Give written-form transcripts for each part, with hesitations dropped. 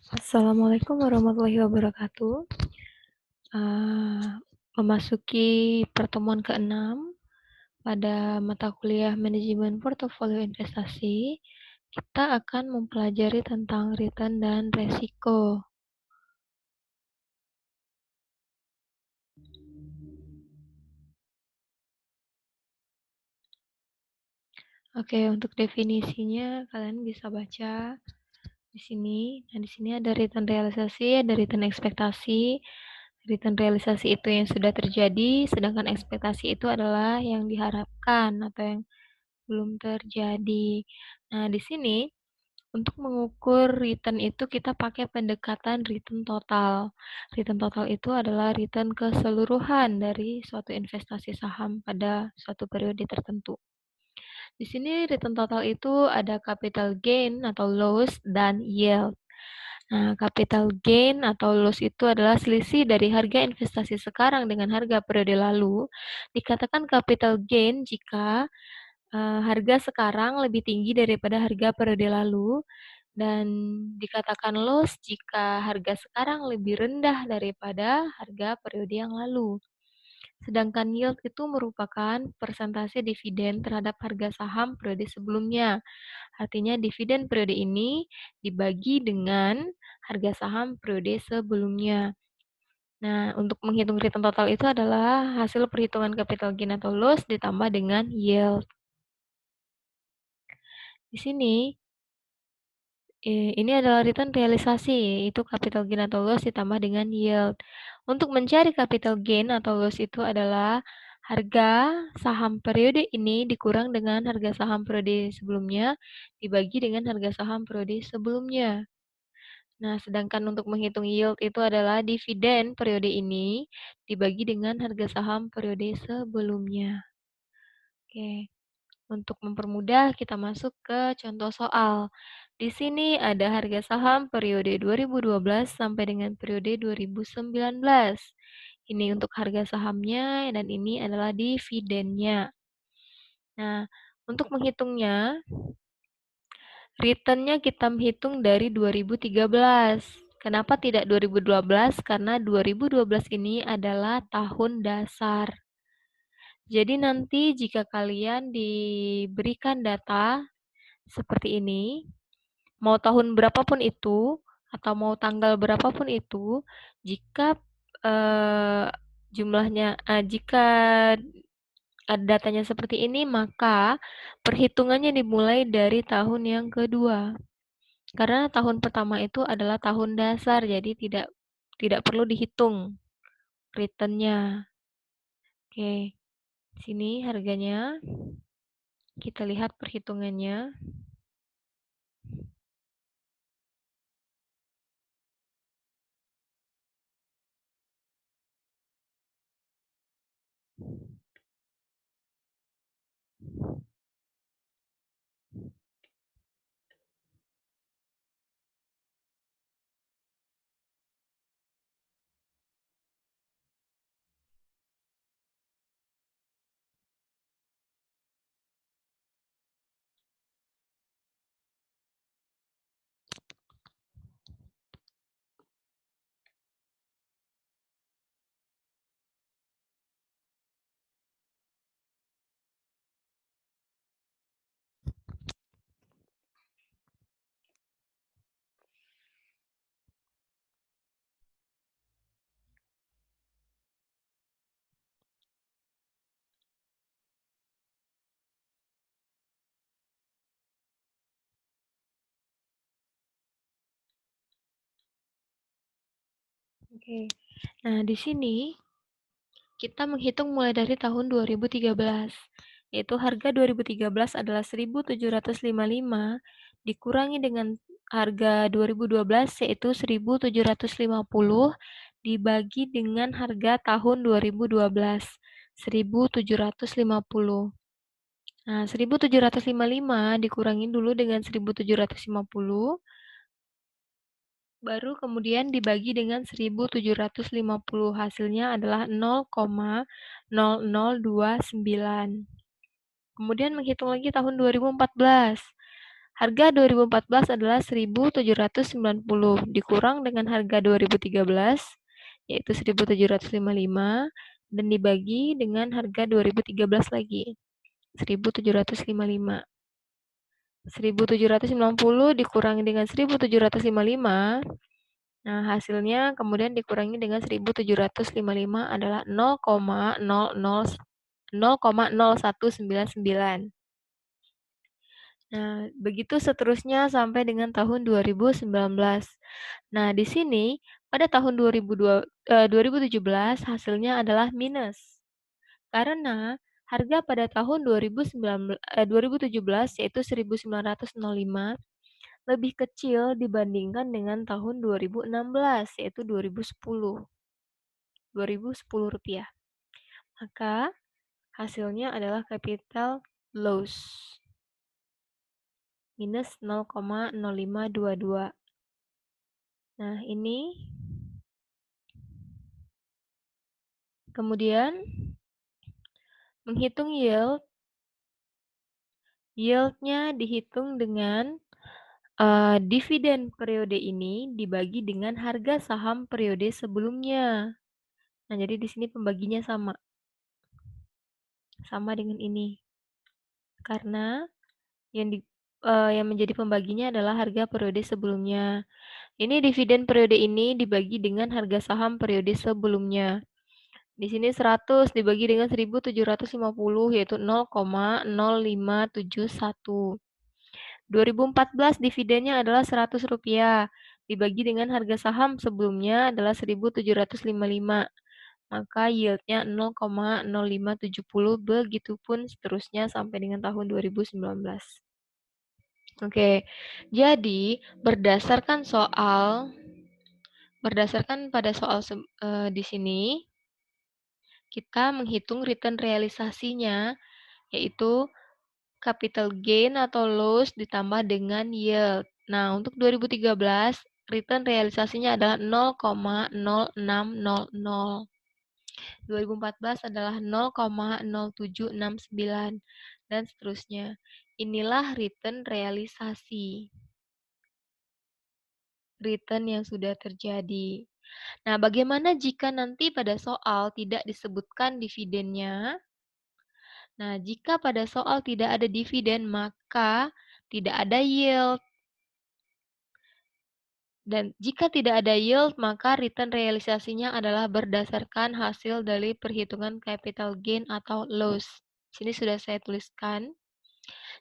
Assalamualaikum warahmatullahi wabarakatuh. Memasuki pertemuan ke-6 pada mata kuliah Manajemen Portofolio Investasi, kita akan mempelajari tentang return dan resiko. Oke, untuk definisinya kalian bisa baca di sini. Nah, di sini ada return realisasi, ada return ekspektasi. Return realisasi itu yang sudah terjadi, sedangkan ekspektasi itu adalah yang diharapkan atau yang belum terjadi. Nah, di sini untuk mengukur return itu kita pakai pendekatan return total. Return total itu adalah return keseluruhan dari suatu investasi saham pada suatu periode tertentu. Di sini return total itu ada capital gain atau loss dan yield. Nah, capital gain atau loss itu adalah selisih dari harga investasi sekarang dengan harga periode lalu. Dikatakan capital gain jika harga sekarang lebih tinggi daripada harga periode lalu, dan dikatakan loss jika harga sekarang lebih rendah daripada harga periode yang lalu. Sedangkan yield itu merupakan persentase dividen terhadap harga saham periode sebelumnya. Artinya dividen periode ini dibagi dengan harga saham periode sebelumnya. Nah, untuk menghitung return total itu adalah hasil perhitungan capital gain atau loss ditambah dengan yield. Di sini, ini adalah return realisasi, yaitu capital gain atau loss ditambah dengan yield. Untuk mencari capital gain atau loss itu adalah harga saham periode ini dikurang dengan harga saham periode sebelumnya, dibagi dengan harga saham periode sebelumnya. Nah, sedangkan untuk menghitung yield itu adalah dividen periode ini dibagi dengan harga saham periode sebelumnya. Oke. Untuk mempermudah, kita masuk ke contoh soal. Di sini ada harga saham periode 2012 sampai dengan periode 2019. Ini untuk harga sahamnya dan ini adalah dividennya. Nah, untuk menghitungnya, return-nya kita menghitung dari 2013. Kenapa tidak 2012? Karena 2012 ini adalah tahun dasar. Jadi nanti jika kalian diberikan data seperti ini, mau tahun berapapun itu, atau mau tanggal berapapun itu, jika jika datanya seperti ini, maka perhitungannya dimulai dari tahun yang kedua. Karena tahun pertama itu adalah tahun dasar, jadi tidak perlu dihitung return-nya. Oke, sini harganya. Kita lihat perhitungannya. Oke. Nah, di sini kita menghitung mulai dari tahun 2013. Yaitu harga 2013 adalah 1.755 dikurangi dengan harga 2012 yaitu 1.750 dibagi dengan harga tahun 2012 1.750. Nah, 1.755 dikurangin dulu dengan 1.750, baru kemudian dibagi dengan 1.750. Hasilnya adalah 0,0029. Kemudian menghitung lagi tahun 2014. Harga 2014 adalah 1.790 dikurang dengan harga 2013 yaitu 1.755 dan dibagi dengan harga 2013 lagi 1.755. 1.790 dikurangi dengan 1.755. Nah, hasilnya kemudian dikurangi dengan 1.755 adalah 0,0199. Nah, begitu seterusnya sampai dengan tahun 2019. Nah, di sini pada tahun 2017 hasilnya adalah minus. Karena harga pada tahun 2017 yaitu 1905 lebih kecil dibandingkan dengan tahun 2016 yaitu 2010. Rupiah. Maka hasilnya adalah capital loss. Minus 0,0522. Nah, ini kemudian menghitung yield. Yield-nya dihitung dengan dividen periode ini dibagi dengan harga saham periode sebelumnya. Nah, jadi di sini pembaginya sama. Sama dengan ini. Karena yang menjadi pembaginya adalah harga periode sebelumnya. Ini dividen periode ini dibagi dengan harga saham periode sebelumnya. Di sini 100 dibagi dengan 1.750 yaitu 0,0571. 2014 dividennya adalah Rp100 dibagi dengan harga saham sebelumnya adalah 1.755. Maka yieldnya 0,0570 begitupun seterusnya sampai dengan tahun 2019. Oke, jadi berdasarkan pada soal di sini kita menghitung return realisasinya yaitu capital gain atau loss ditambah dengan yield. Nah, untuk 2013 return realisasinya adalah 0,0600. 2014 adalah 0,0769 dan seterusnya. Inilah return realisasi. Return yang sudah terjadi. Nah, bagaimana jika nanti pada soal tidak disebutkan dividennya? Nah, jika pada soal tidak ada dividen, maka tidak ada yield. Dan jika tidak ada yield, maka return realisasinya adalah berdasarkan hasil dari perhitungan capital gain atau loss. Sini sudah saya tuliskan.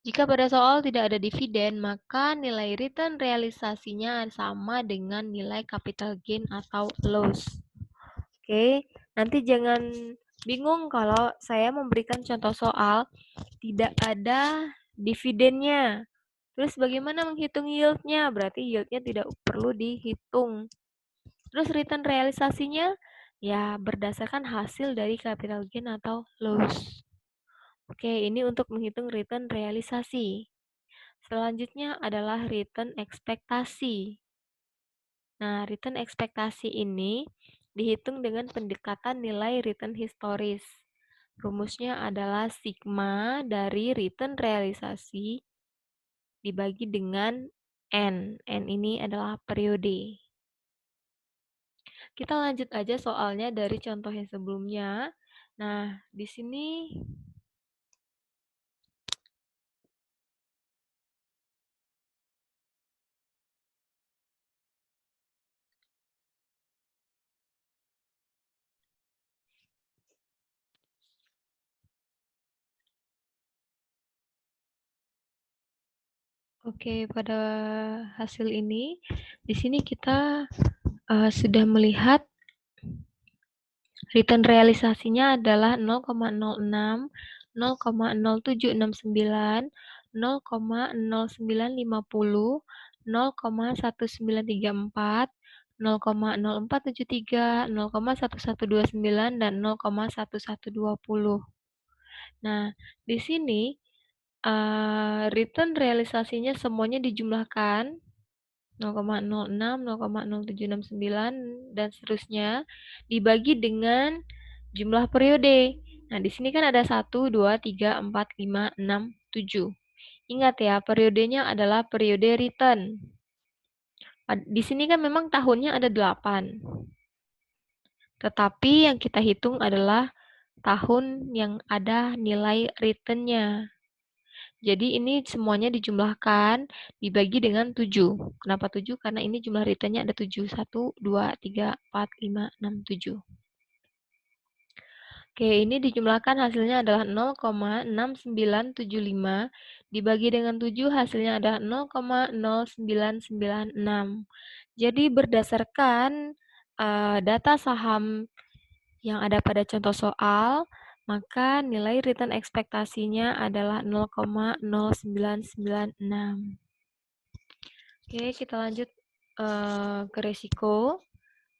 Jika pada soal tidak ada dividen, maka nilai return realisasinya sama dengan nilai capital gain atau loss. Oke, nanti jangan bingung kalau saya memberikan contoh soal tidak ada dividennya. Terus bagaimana menghitung yield-nya? Berarti yield-nya tidak perlu dihitung. Terus return realisasinya ya berdasarkan hasil dari capital gain atau loss. Oke, ini untuk menghitung return realisasi. Selanjutnya adalah return ekspektasi. Nah, return ekspektasi ini dihitung dengan pendekatan nilai return historis. Rumusnya adalah sigma dari return realisasi dibagi dengan N. N ini adalah periode. Kita lanjut aja soalnya dari contoh yang sebelumnya. Nah, di sini oke, pada hasil ini di sini kita sudah melihat return realisasinya adalah 0,06, 0,0769, 0,0950, 0,1934, 0,0473, 0,1129 dan 0,1120. Nah, di sini return realisasinya semuanya dijumlahkan 0,06, 0,0769 dan seterusnya dibagi dengan jumlah periode. Nah, di sini kan ada 1, 2, 3, 4, 5, 6, 7. Ingat ya, periodenya adalah periode return. Di sini kan memang tahunnya ada 8. Tetapi yang kita hitung adalah tahun yang ada nilai return-nya. Jadi ini semuanya dijumlahkan, dibagi dengan 7. Kenapa 7? Karena ini jumlah return-nya ada 7. 1, 2, 3, 4, 5, 6, 7. Oke, ini dijumlahkan hasilnya adalah 0,6975 dibagi dengan 7 hasilnya adalah 0,0996. Jadi berdasarkan data saham yang ada pada contoh soal, maka nilai return ekspektasinya adalah 0,0996. Oke, kita lanjut ke resiko.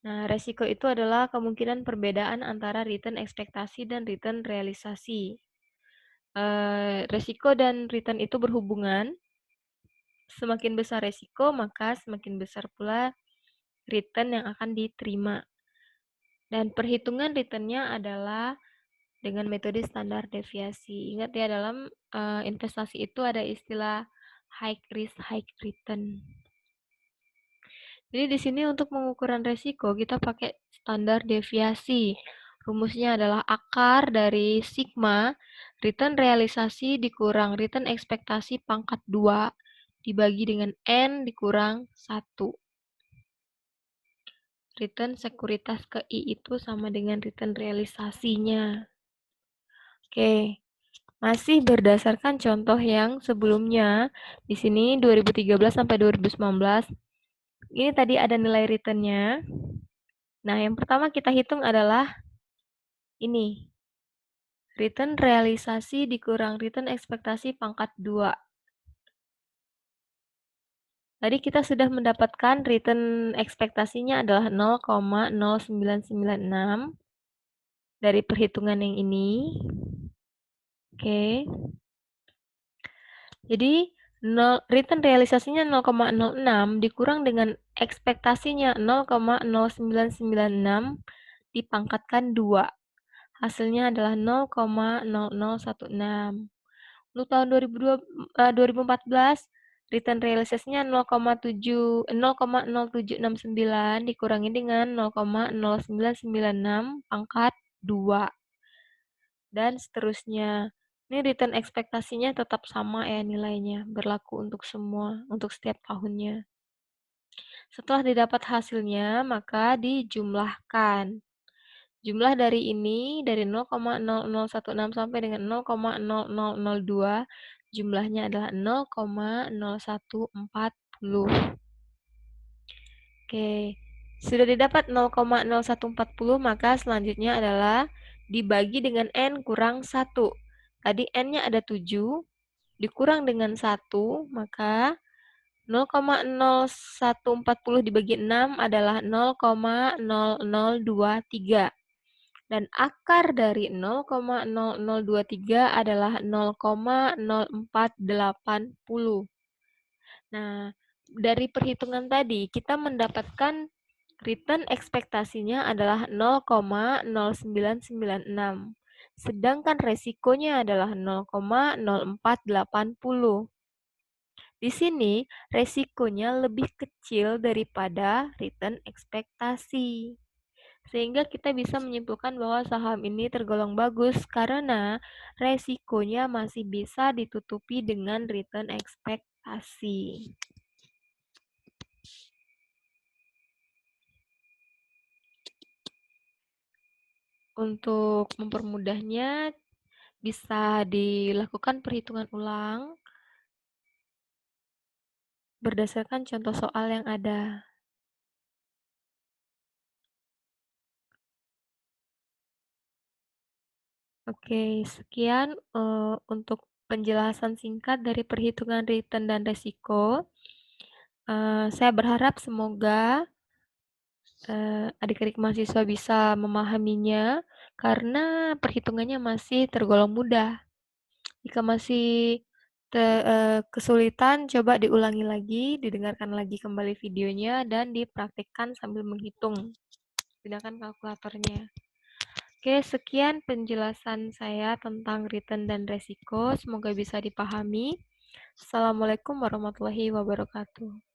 Nah, resiko itu adalah kemungkinan perbedaan antara return ekspektasi dan return realisasi. Resiko dan return itu berhubungan. Semakin besar resiko, maka semakin besar pula return yang akan diterima. Dan perhitungan return-nya adalah dengan metode standar deviasi. Ingat ya, dalam investasi itu ada istilah high risk, high return. Jadi di sini untuk pengukuran resiko kita pakai standar deviasi. Rumusnya adalah akar dari sigma return realisasi dikurang return ekspektasi pangkat 2 dibagi dengan N dikurang 1. Return sekuritas ke I itu sama dengan return realisasinya. Oke. Masih berdasarkan contoh yang sebelumnya. Di sini 2013 sampai 2019. Ini tadi ada nilai return-nya. Nah, yang pertama kita hitung adalah ini. Return realisasi dikurang return ekspektasi pangkat 2. Tadi kita sudah mendapatkan return ekspektasinya adalah 0,0996 dari perhitungan yang ini. Oke. Jadi return realisasinya 0,06 dikurang dengan ekspektasinya 0,0996 dipangkatkan 2. Hasilnya adalah 0,0016. Untuk tahun 2014, return realisasinya 0,0769 dikurangi dengan 0,0996 pangkat 2. Dan seterusnya. Ini return ekspektasinya tetap sama ya nilainya, berlaku untuk semua, untuk setiap tahunnya. Setelah didapat hasilnya, maka dijumlahkan. Jumlah dari ini, dari 0,0016 sampai dengan 0,0002, jumlahnya adalah 0,0140. Oke, sudah didapat 0,0140, maka selanjutnya adalah dibagi dengan N kurang 1. Tadi N-nya ada 7, dikurang dengan 1, maka 0,0140 dibagi 6 adalah 0,0023. Dan akar dari 0,0023 adalah 0,0480. Nah, dari perhitungan tadi kita mendapatkan return ekspektasinya adalah 0,0996. Sedangkan resikonya adalah 0,0480. Di sini resikonya lebih kecil daripada return ekspektasi. Sehingga kita bisa menyimpulkan bahwa saham ini tergolong bagus karena resikonya masih bisa ditutupi dengan return ekspektasi. Untuk mempermudahnya, bisa dilakukan perhitungan ulang berdasarkan contoh soal yang ada. Oke, sekian untuk penjelasan singkat dari perhitungan return dan resiko. Saya berharap semoga adik-adik mahasiswa bisa memahaminya karena perhitungannya masih tergolong mudah. Jika masih kesulitan, coba diulangi lagi, didengarkan lagi kembali videonya, dan dipraktikkan sambil menghitung. Gunakan kalkulatornya. Oke, sekian penjelasan saya tentang return dan resiko. Semoga bisa dipahami. Assalamualaikum warahmatullahi wabarakatuh.